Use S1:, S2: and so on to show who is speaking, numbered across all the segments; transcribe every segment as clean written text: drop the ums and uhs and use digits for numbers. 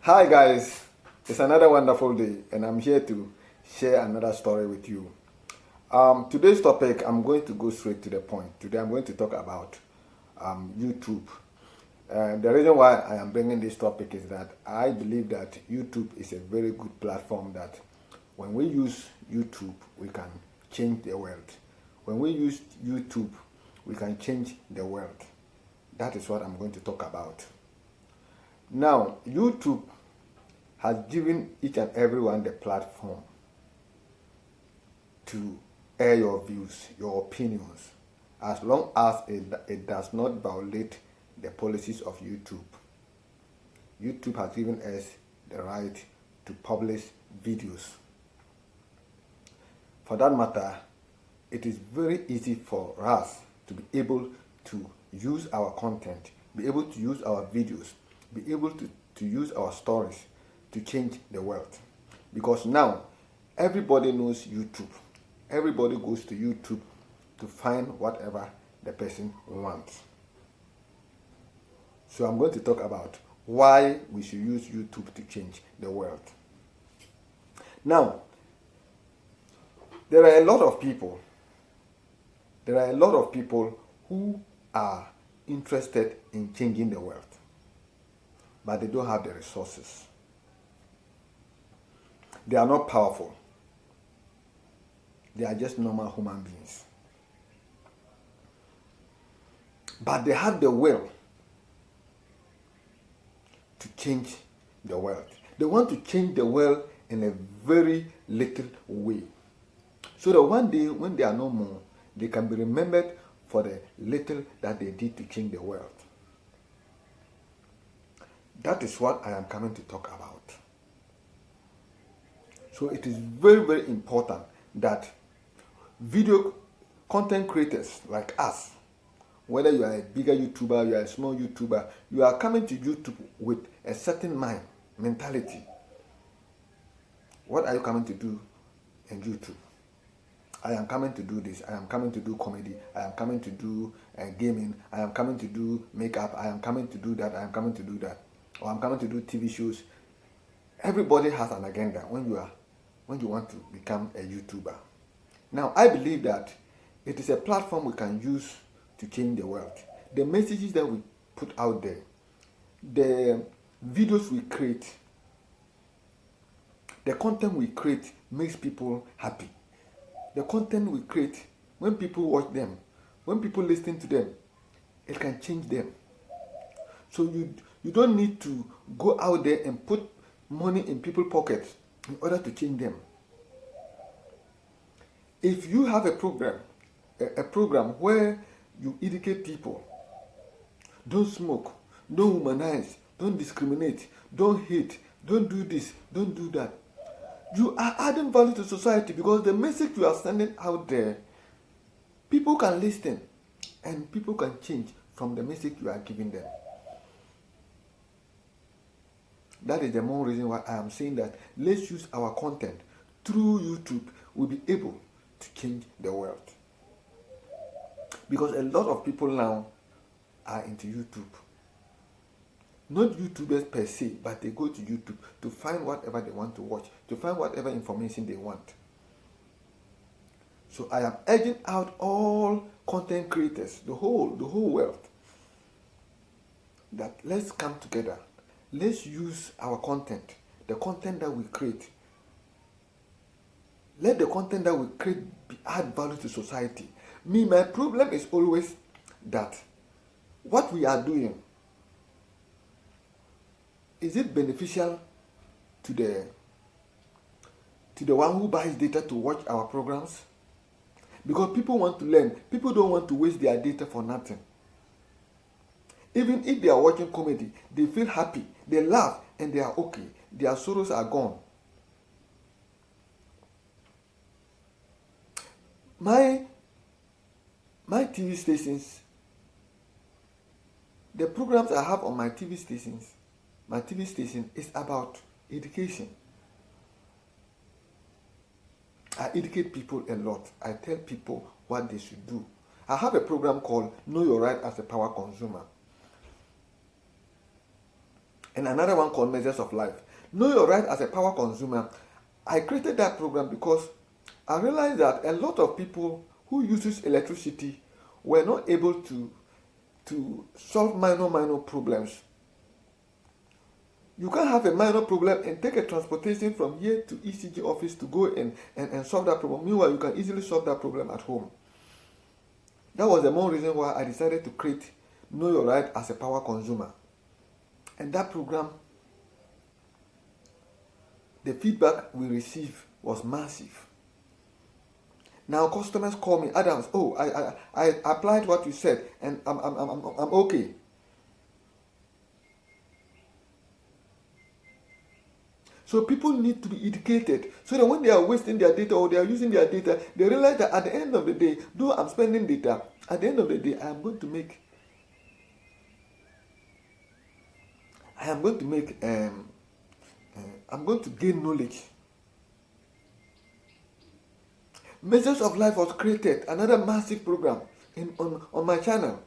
S1: Hi guys, it's another wonderful day and I'm here to share another story with you. Today's topic, I'm going to go straight to the point. Today I'm going to talk about YouTube. The reason why I am bringing this topic is that I believe that YouTube is a very good platform that when we use YouTube, we can change the world. When we use YouTube, we can change the world. That is what I'm going to talk about. Now, YouTube has given each and everyone the platform to air your views, your opinions, as long as it does not violate the policies of YouTube. YouTube has given us the right to publish videos. For that matter, it is very easy for us to be able to use our content, be able to use our videos, be able to use our stories to change the world. Because now, everybody knows YouTube. Everybody goes to YouTube to find whatever the person wants. So I'm going to talk about why we should use YouTube to change the world. Now, there are a lot of people who are interested in changing the world, but they don't have the resources. They are not powerful. They are just normal human beings. But they have the will to change the world. They want to change the world in a very little way. So that one day, when they are no more, they can be remembered for the little that they did to change the world. That is what I am coming to talk about. So it is very, very important that video content creators like us, whether you are a bigger YouTuber, you are a small YouTuber, you are coming to YouTube with a certain mentality. What are you coming to do in YouTube? I am coming to do this. I am coming to do comedy. I am coming to do gaming. I am coming to do makeup. I am coming to do that. I am coming to do that. Or I'm coming to do TV shows. Everybody has an agenda when you want to become a YouTuber. Now, I believe that it is a platform we can use to change the world. The messages that we put out there, the videos we create, the content we create makes people happy. The content we create, when people watch them, when people listen to them, it can change them. So you don't need to go out there and put money in people's pockets in order to change them. If you have a program where you educate people, don't smoke, don't womanize, don't discriminate, don't hate, don't do this, don't do that, you are adding value to society, because the message you are sending out there, people can listen and people can change from the message you are giving them. That is the more reason why I am saying that let's use our content through YouTube. We'll be able to change the world. Because a lot of people now are into YouTube. Not YouTubers per se, but they go to YouTube to find whatever they want to watch, to find whatever information they want. So I am urging out all content creators, the whole world, that let's come together. Let's use our content, the content that we create. Let the content that we create add value to society. My problem is always that what we are doing, is it beneficial to the one who buys data to watch our programs? Because people want to learn. People don't want to waste their data for nothing. Even if they are watching comedy, they feel happy, they laugh, and they are okay. Their sorrows are gone. My TV stations, the programs I have on my TV station is about education. I educate people a lot. I tell people what they should do. I have a program called Know Your Right as a Power Consumer. and another one called Measures of Life. Know Your Right as a Power Consumer. I created that program because I realized that a lot of people who uses electricity were not able to solve minor problems. You can't have a minor problem and take a transportation from here to ECG office to go and solve that problem. Meanwhile, you can easily solve that problem at home. That was the main reason why I decided to create Know Your Right as a Power Consumer. And that program, the feedback we received was massive. Now customers call me, Adams, oh, I applied what you said and I'm okay. So people need to be educated so that when they are wasting their data or they are using their data, they realize that at the end of the day, though I'm spending data, at the end of the day, I'm going to gain knowledge. Measures of Life was created, another massive program on my channel.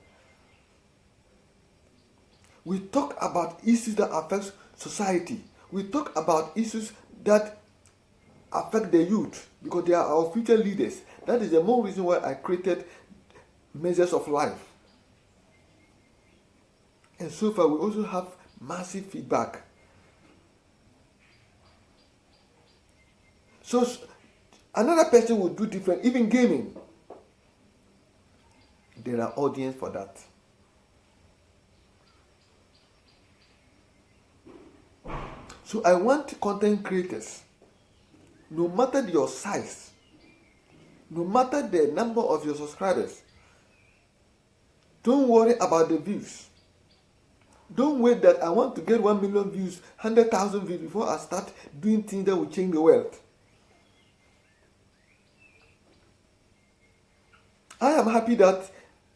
S1: We talk about issues that affect society. We talk about issues that affect the youth because they are our future leaders. That is the main reason why I created Measures of Life. And so far, we also have massive feedback. So another person will do different, even gaming. There are audience for that. So I want content creators, no matter your size, no matter the number of your subscribers, don't worry about the views. Don't wait that I want to get 1 million views, 100,000 views before I start doing things that will change the world. I am happy that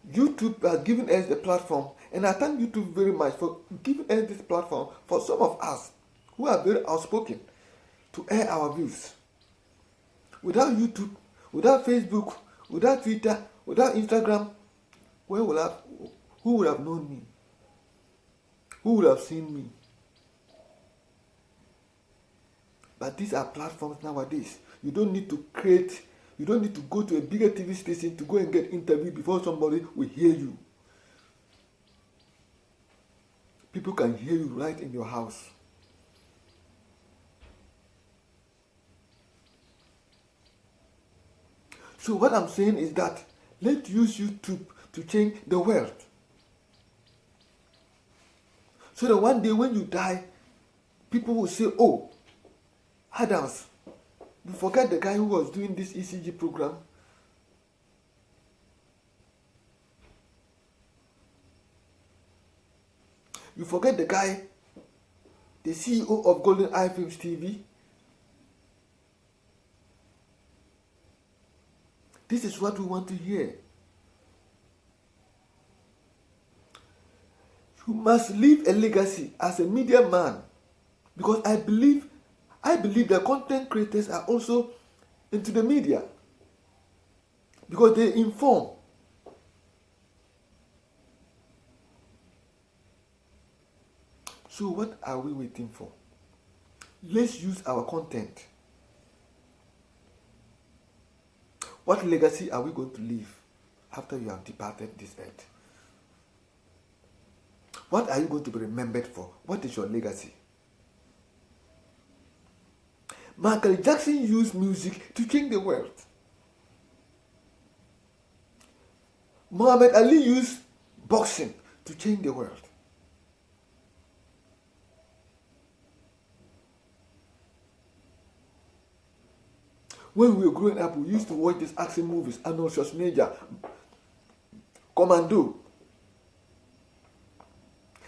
S1: YouTube has given us the platform, and I thank YouTube very much for giving us this platform for some of us who are very outspoken to air our views. Without YouTube, without Facebook, without Twitter, without Instagram, who would have known me? Who would have seen me? But these are platforms nowadays. You don't need to go to a bigger TV station to go and get interviewed before somebody will hear you. People can hear you right in your house. So what I'm saying is that let's use YouTube to change the world. So that one day when you die, people will say, oh, Adams, you forget the guy who was doing this ECG program? You forget the guy, the CEO of Golden Eye Films TV? This is what we want to hear. You must leave a legacy as a media man, because I believe that content creators are also into the media because they inform. So what are we waiting for? Let's use our content. What legacy are we going to leave after you have departed this earth? What are you going to be remembered for? What is your legacy? Michael Jackson used music to change the world. Muhammad Ali used boxing to change the world. When we were growing up, we used to watch these action movies, Arnold Schwarzenegger, Commando,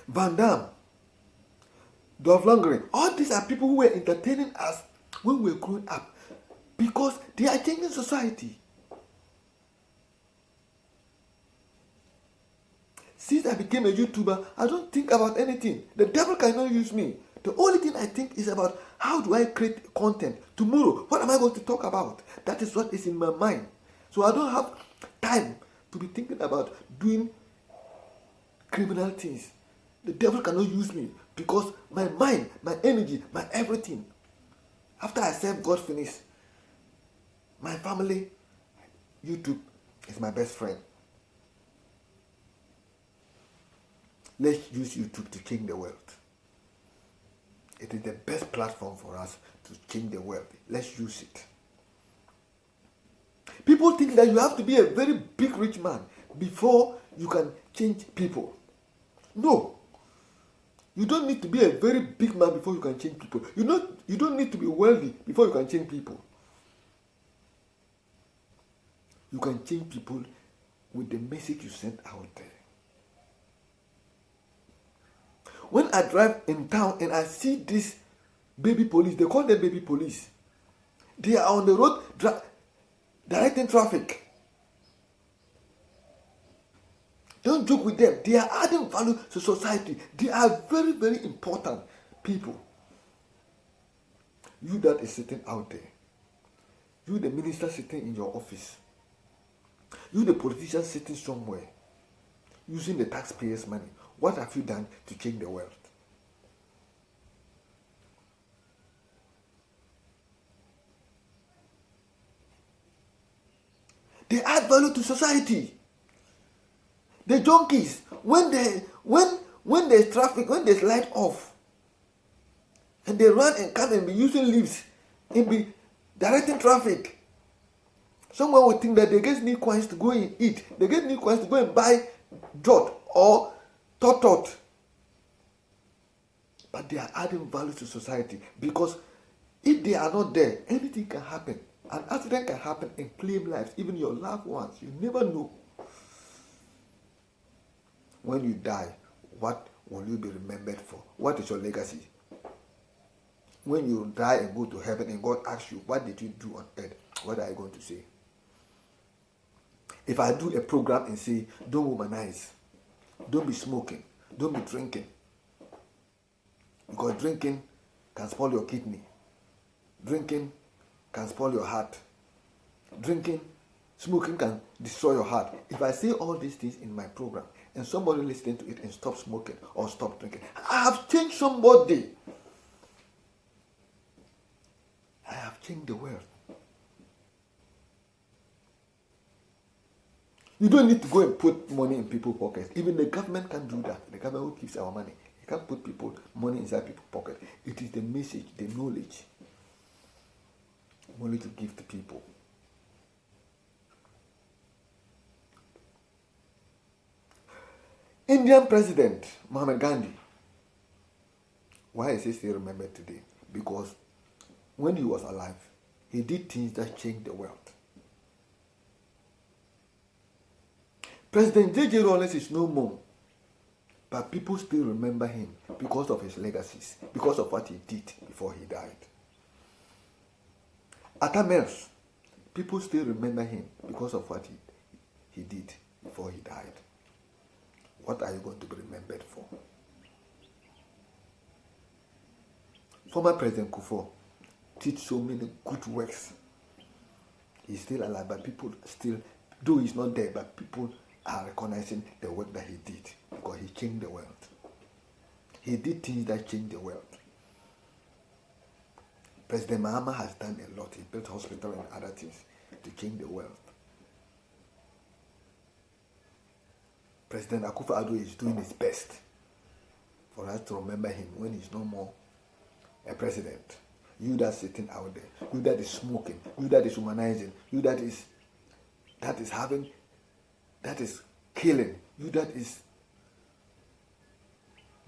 S1: Van Damme, Dolph Lundgren. All these are people who were entertaining us when we were growing up because they are changing society. Since I became a YouTuber, I don't think about anything. The devil cannot use me. The only thing I think is about how do I create content tomorrow? What am I going to talk about? That is what is in my mind. So I don't have time to be thinking about doing criminal things. The devil cannot use me Because my mind, my energy, my everything, after I serve God finish, my family, YouTube is my best friend. Let's use YouTube to change the world. It is the best platform for us to change the world. Let's use it. People think that you have to be a very big rich man before you can change people. No. You don't need to be a very big man before you can change people. You don't need to be wealthy before you can change people. You can change people with the message you send out there. When I drive in town and I see this baby police, they call them baby police. They are on the road directing traffic. Don't joke with them. They are adding value to society. They are very, very important people. You that is sitting out there. You the minister sitting in your office. You the politician sitting somewhere. Using the taxpayers' money. What have you done to change the world? They add value to society. The junkies, when there's traffic, when there's light off, and they run and come and be using lifts and be directing traffic. Someone would think that they just need coins to go and eat. They just need coins to go and buy jot or tot. But they are adding value to society, because if they are not there, anything can happen. An accident can happen and claim lives, even your loved ones. You never know. When you die, what will you be remembered for? What is your legacy? When you die and go to heaven and God asks you, what did you do on earth? What are you going to say? If I do a program and say, don't womanize, don't be smoking, don't be drinking, because drinking can spoil your kidney, drinking can spoil your heart, smoking can destroy your heart. If I say all these things in my program and somebody listening to it and stop smoking or stop drinking, I have changed somebody. I have changed the world. You don't need to go and put money in people's pockets. Even the government can't do that. The government who keeps our money. You can't put money inside people's pockets. It is the message, the knowledge. Only to give to people. Indian President Mahatma Gandhi. Why is he still remembered today? Because when he was alive, he did things that changed the world. President J.J. Rawlings is no more, but people still remember him because of his legacies, because of what he did before he died. Atta Mills, people still remember him because of what he did before he died. What are you going to be remembered for? Former President Kufuor did so many good works. He's still alive, but people still, though he's not there, but people are recognizing the work that he did because he changed the world. He did things that changed the world. President Mahama has done a lot. He built hospitals and other things to change the world. President Akufo-Addo is doing his best for us to remember him when he's no more a president. You that's sitting out there, you that is smoking, you that is humanizing, you that is killing, you that is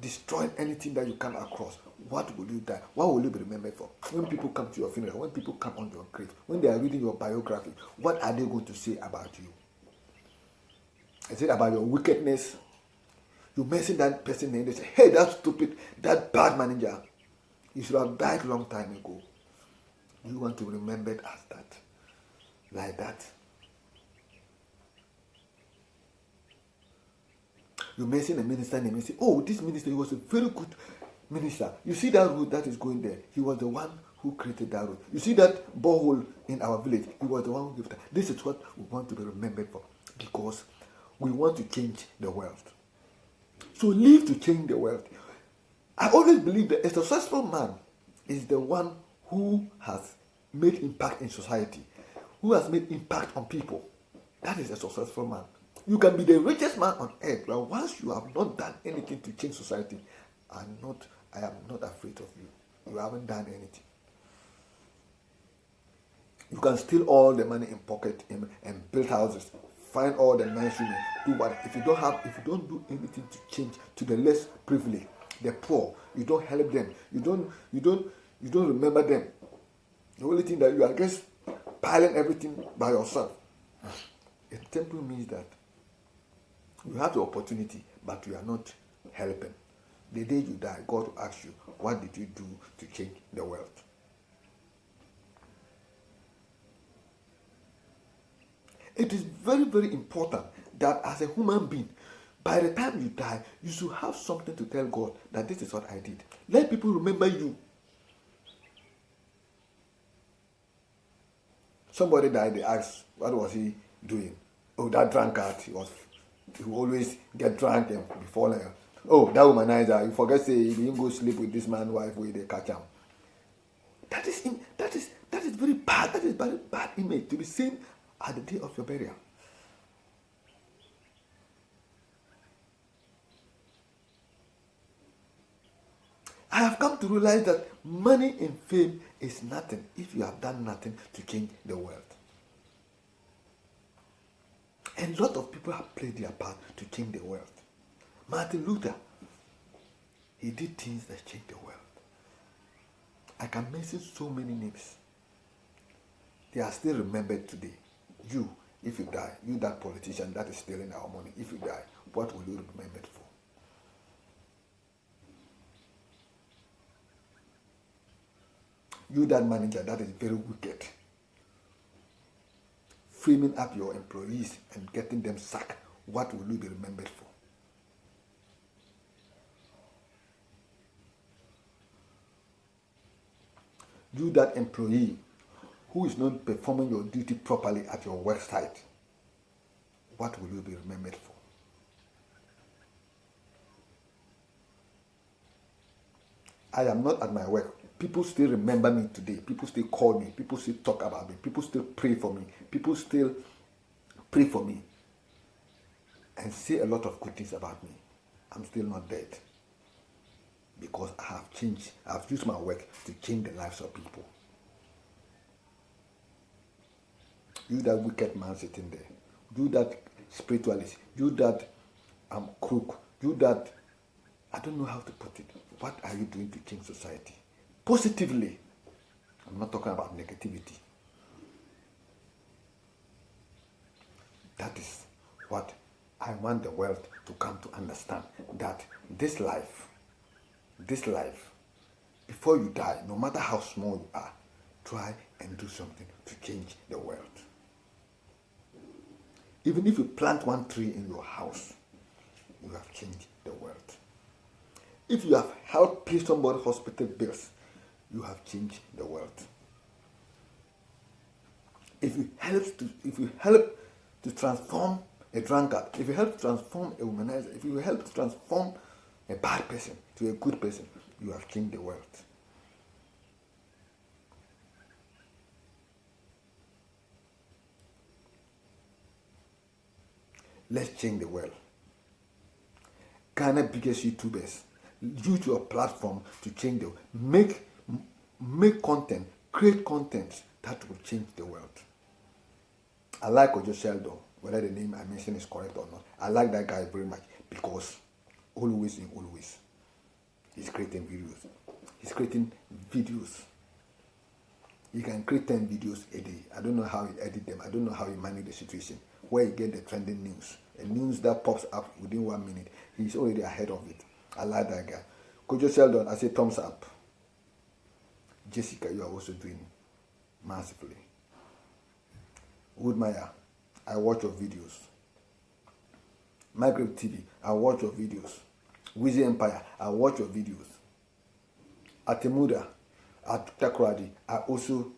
S1: destroying anything that you come across. What will you die? What will you be remembered for? When people come to your funeral, when people come on your grave, when they are reading your biography, what are they going to say about you? Is it about your wickedness? You mention that person and they say, hey, that stupid, that bad manager. You should have died a long time ago. You want to be remembered as that. Like that. You mention a minister name and say, oh, this minister, he was a very good minister. You see that road that is going there? He was the one who created that road. You see that borehole in our village? He was the one who gave that. This is what we want to be remembered for, because we want to change the world. So live to change the world. I always believe that a successful man is the one who has made impact in society, who has made impact on people. That is a successful man. You can be the richest man on earth, but once you have not done anything to change society, I am not afraid of you. You haven't done anything. You can steal all the money in pocket and build houses, find all the nice women, do what. If you don't do anything to change to the less privileged, the poor, you don't help them, you don't remember them. The only thing that you are just piling everything by yourself. It simply means that you have the opportunity, but you are not helping. The day you die, God will ask you, what did you do to change the world? It is very, very important that as a human being, by the time you die, you should have something to tell God that this is what I did. Let people remember you. Somebody died, they asked, what was he doing? Oh, that drunkard, he always get drunk and before like, oh, that womanizer, you forget say he didn't go sleep with this man's wife where they catch him. That is very bad. That is very bad image to be seen at the day of your burial. I have come to realize that money and fame is nothing if you have done nothing to change the world. A lot of people have played their part to change the world. Martin Luther, he did things that changed the world. I can mention so many names. They are still remembered today. You, if you die, you that politician that is stealing our money, if you die, what will you be remembered for? You that manager that is very wicked, framing up your employees and getting them sacked, what will you be remembered for? You that employee who is not performing your duty properly at your work site, what will you be remembered for? I am not at my work. People still remember me today. People still call me. People still talk about me. People still pray for me. People still pray for me and say a lot of good things about me. I'm still not dead because I have changed. I have used my work to change the lives of people. You that wicked man sitting there. You that spiritualist. You that crook. You that, I don't know how to put it. What are you doing to change society? Positively. I'm not talking about negativity. That is what I want the world to come to understand. That this life, before you die, no matter how small you are, try and do something to change the world. Even if you plant one tree in your house, you have changed the world. If you have helped pay somebody's hospital bills, you have changed the world. If you help to transform a drunkard, if you help to transform a womanizer, if you help to transform a bad person to a good person, you have changed the world. Let's change the world. Ghana biggest YouTubers, use your platform to change the world. Make content, create content that will change the world. I like Ojo Sheldon, whether the name I mentioned is correct or not. I like that guy very much because always, he's creating videos. He can create 10 videos a day. I don't know how he edit them. I don't know how he manage the situation. Where he get the trending news. A news that pops up within 1 minute. He's already ahead of it. I like that guy. Kojo Sheldon, I say thumbs up. Jessica, you are also doing massively. Woodmeyer, I watch your videos. Migrate TV, I watch your videos. Wizzy Empire, I watch your videos. Atemuda, Takradi, I also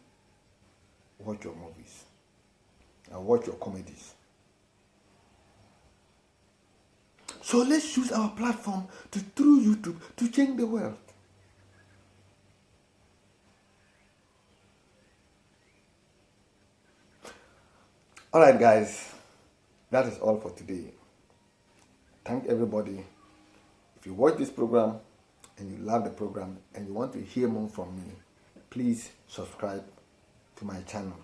S1: watch your movies. I watch your comedies. So let's use our platform through YouTube to change the world. All right, guys, that is all for today. Thank everybody. If you watch this program and you love the program and you want to hear more from me, please subscribe to my channel.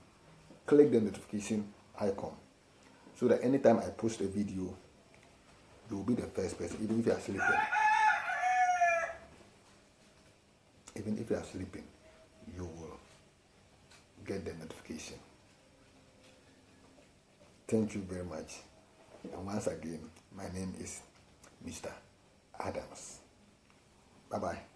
S1: Click the notification icon so that anytime I post a video, you will be the first person, even if you are sleeping. Even if you are sleeping, you will get the notification. Thank you very much. And once again, my name is Mr. Adams. Bye-bye.